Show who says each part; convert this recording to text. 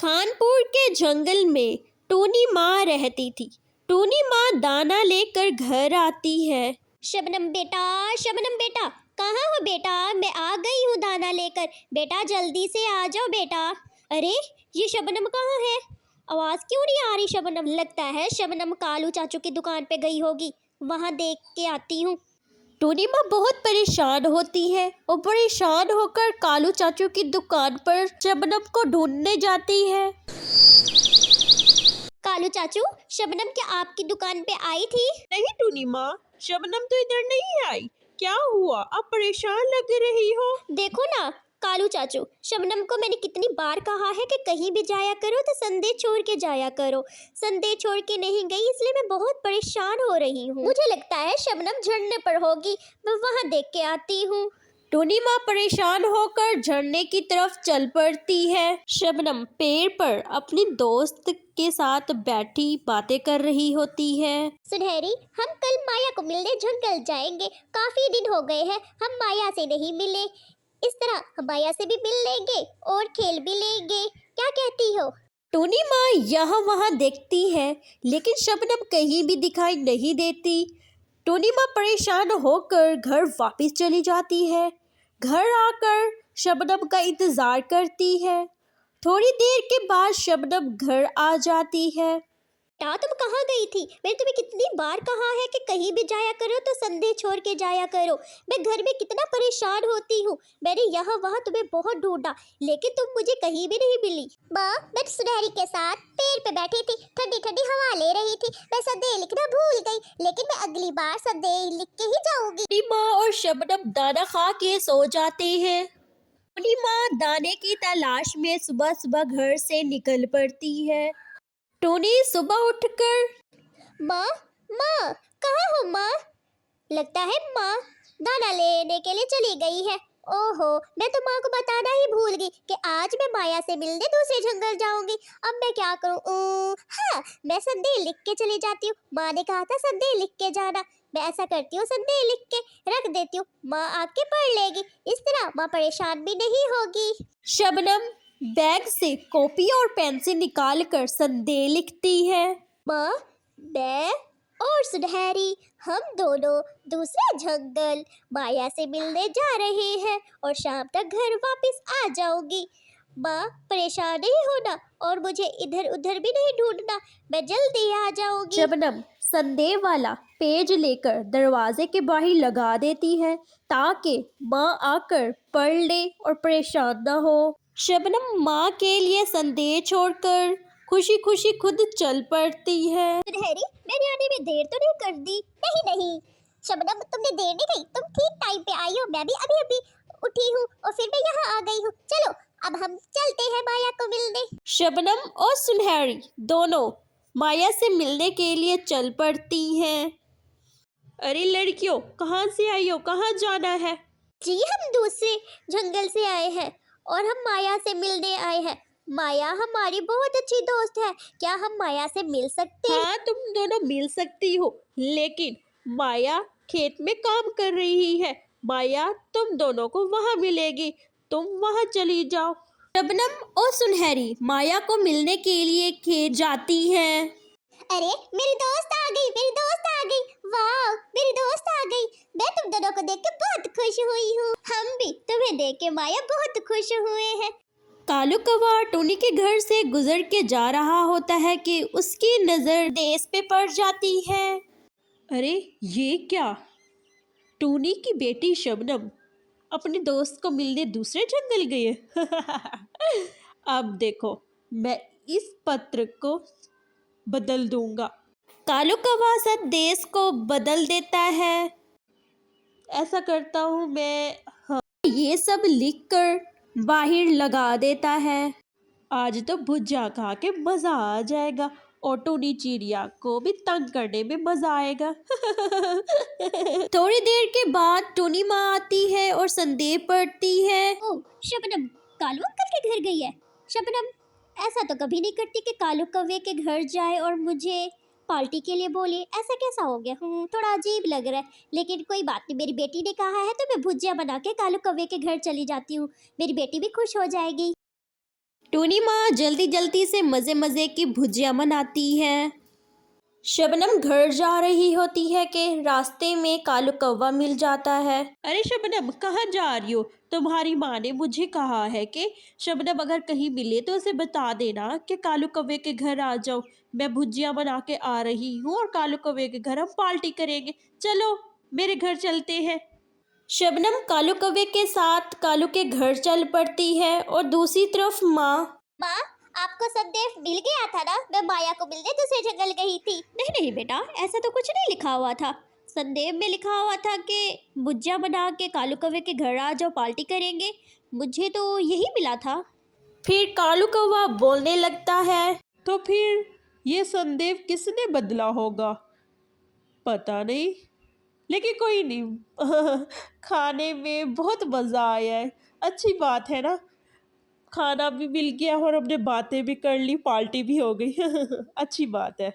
Speaker 1: खानपुर के जंगल में टूनी माँ रहती थी। टूनी माँ दाना लेकर घर आती है।
Speaker 2: शबनम बेटा, कहाँ हो बेटा? मैं आ गई हूँ दाना लेकर। बेटा जल्दी से आ जाओ बेटा। अरे ये शबनम कहाँ है? आवाज़ क्यों नहीं आ रही शबनम? लगता है शबनम कालू चाचू की दुकान पे गई होगी, वहाँ देख के आती हूँ।
Speaker 1: टूनी माँ बहुत परेशान होती है और परेशान होकर कालू चाचू की दुकान पर शबनम को ढूंढने जाती है।
Speaker 2: कालू चाचू, शबनम क्या आपकी दुकान पे आई थी?
Speaker 3: नहीं टूनी माँ, शबनम तो इधर नहीं आई। क्या हुआ? आप परेशान लग रही हो।
Speaker 2: देखो ना कालू चाचू, शबनम को मैंने कितनी बार कहा है कि कहीं भी जाया करो तो संदेश छोड़ के जाया करो। संदेश छोड़ के नहीं गई, इसलिए मैं बहुत परेशान हो रही हूँ। मुझे लगता है शबनम झरने पर होगी, मैं वहाँ देख के आती हूँ।
Speaker 1: टूनी माँ परेशान होकर झरने की तरफ चल पड़ती है। शबनम पेड़ पर अपनी दोस्त के साथ बैठी बातें कर रही होती है।
Speaker 2: सुनहरी, हम कल माया को मिलने जंगल जाएंगे। काफी दिन हो गए हैं हम माया से नहीं मिले। इस तरह हम माया से भी मिल लेंगे और खेल भी लेंगे। क्या कहती हो?
Speaker 1: टूनी माँ यहाँ वहाँ देखती है, लेकिन शबनम कहीं भी दिखाई नहीं देती। टूनी माँ परेशान होकर घर वापस चली जाती है। घर आकर शबनम का इंतजार करती है। थोड़ी देर के बाद शबनम घर आ जाती है।
Speaker 2: तुम कहाँ गई थी? मैंने तुम्हें कितनी बार कहा है कि कहीं भी जाया करो तो संदेश छोड़ के जाया करो। मैं घर में कितना परेशान होती हूँ। मैंने यहाँ वहाँ तुम्हें बहुत ढूंढा, लेकिन तुम मुझे कहीं भी नहीं मिली। माँ, मैं सुनहरी के साथ पेड़ पे बैठी थी, ठंडी ठंडी हवा ले रही थी। मैं संदेश लिखना भूल गई, लेकिन मैं अगली बार संदेश लिख के ही जाऊंगी।
Speaker 1: टूनी माँ और शबनम दाना खा के सो जाते हैं। टूनी माँ दाने की तलाश में सुबह सुबह घर से निकल पड़ती है। टूनी सुबह उठकर
Speaker 2: माँ, माँ, कहाँ हो माँ? लगता है माँ दाना लेने के लिए चली गई है। ओहो, मैं तो माँ को बताना ही भूल गई कि आज मैं माया से मिलने दूसरे जंगल जाऊंगी। अब मैं क्या करूँ? हाँ, मैं संदेश लिख के चली जाती हूँ। माँ ने कहा था संदेश लिख के जाना। मैं ऐसा करती हूँ, संदेश लिख के रख देती हूँ, माँ आके पढ़ लेगी। इस तरह माँ परेशान भी नहीं होगी।
Speaker 1: शबनम बैग से कॉपी और पेंसिल निकालकर संदेश लिखती है।
Speaker 2: माँ, मैं और सुनहरी हम दोनों दूसरे जंगल माया से मिलने जा रहे हैं और शाम तक घर वापस आ जाऊंगी। माँ परेशान नहीं होना और मुझे इधर उधर भी नहीं ढूंढना, मैं जल्दी आ जाऊंगी।
Speaker 1: शबनम संदेश वाला पेज लेकर दरवाजे के बाहर लगा देती है ताकि माँ आकर पढ़ ले और परेशान न हो। शबनम माँ के लिए संदेश छोड़कर खुशी खुशी खुद चल पड़ती है।
Speaker 2: सुनहरी, मेरे आने में देर तो नहीं कर दी? नहीं शबनम, तुमने देर नहीं की, तुम ठीक टाइम पे आई हो। मैं भी अभी अभी उठी हूँ और फिर मैं यहाँ आ गई हूँ। चलो अब हम चलते हैं माया को मिलने।
Speaker 1: शबनम और सुनहरी दोनों माया से मिलने के लिए चल पड़ती हैं।
Speaker 3: अरे लड़कियों, कहाँ से आई हो? कहाँ जाना है?
Speaker 2: जी, हम दूसरे जंगल से आए हैं और हम माया से मिलने आए हैं। माया हमारी बहुत अच्छी दोस्त है। क्या हम माया से मिल सकते हैं?
Speaker 3: हाँ, तुम दोनों मिल सकती हो, लेकिन माया खेत में काम कर रही है। माया तुम दोनों को वहाँ मिलेगी, तुम वहाँ चली जाओ।
Speaker 1: शबनम और सुनहरी माया को मिलने के लिए खेत जाती हैं।
Speaker 2: अरे मेरी दोस्त आ गई, मेरी दोस्त आ गई। वाह, मेरी दोस्त आ गई। मैं तुम दोनों को देख के बहुत खुश हुई हूँ। हम भी तुम्हें देख के माया बहुत खुश हुए हैं।
Speaker 1: कालू कौवा टूनी के घर से गुजर के जा रहा होता है कि उसकी नजर देश पे पड़ जाती है।
Speaker 3: अरे ये क्या? टूनी की बेटी शबनम अपने दोस्त को मिलने दूसरे जंगल गई है। अब देखो, मैं इस पत्र को बदल दूंगा।
Speaker 1: कालू कौवा सब देश को बदल देता है।
Speaker 3: ऐसा करता हूँ मैं।
Speaker 1: ये सब लिखकर बाहर लगा देता है।
Speaker 3: आज तो भुजिया खा के मजा आ जाएगा और टूनी चिड़िया को भी तंग करने में मजा आएगा।
Speaker 1: थोड़ी देर के बाद टूनी माँ आती है और संदेश पढ़ती है।
Speaker 2: ओह, शबनम कालू अंकल के घर गई है। शबनम ऐसा तो कभी नहीं करती कि कालू कौवे के घर जाए और मुझे पार्टी के लिए बोले। ऐसा कैसा हो गया? थोड़ा अजीब लग रहा है, लेकिन कोई बात नहीं। मेरी बेटी ने कहा है तो मैं भुजिया बना के कालू कौवे के घर चली जाती हूँ। मेरी बेटी भी खुश हो जाएगी।
Speaker 1: टूनी माँ जल्दी जल्दी से मज़े मज़े की भुजिया बनाती है। शबनम घर जा रही होती है कि रास्ते में कालू कौवा मिल जाता है।
Speaker 3: अरे शबनम, कहाँ जा रही हो? तुम्हारी माँ ने मुझे कहा है कि शबनम अगर कहीं मिले तो उसे बता देना कि कालू कौवे के घर आ जाओ। मैं भुजिया बना के आ रही हूँ और कालू कौवे के घर हम पार्टी करेंगे। चलो मेरे घर चलते हैं।
Speaker 1: शबनम कालू कौवे के साथ कालू के घर चल पड़ती है और दूसरी तरफ माँ।
Speaker 2: माँ, आपको संदेश मिल गया था ना? मैं माया को मिलने दूसरे जंगल गई थी।
Speaker 1: नहीं नहीं बेटा, ऐसा तो कुछ नहीं लिखा हुआ था। संदेश में लिखा हुआ था कि भुजिया बना के कालू कौवे के घर आ जाओ, पार्टी करेंगे। मुझे तो यही मिला था। फिर कालू कौवा बोलने लगता है।
Speaker 3: तो फिर ये संदेश किसने बदला होगा? पता नहीं, लेकिन कोई नहीं। खाने में बहुत मज़ा आया है। अच्छी बात है ना, खाना भी मिल गया और हमने बातें भी कर ली, पार्टी भी हो गई। अच्छी बात है।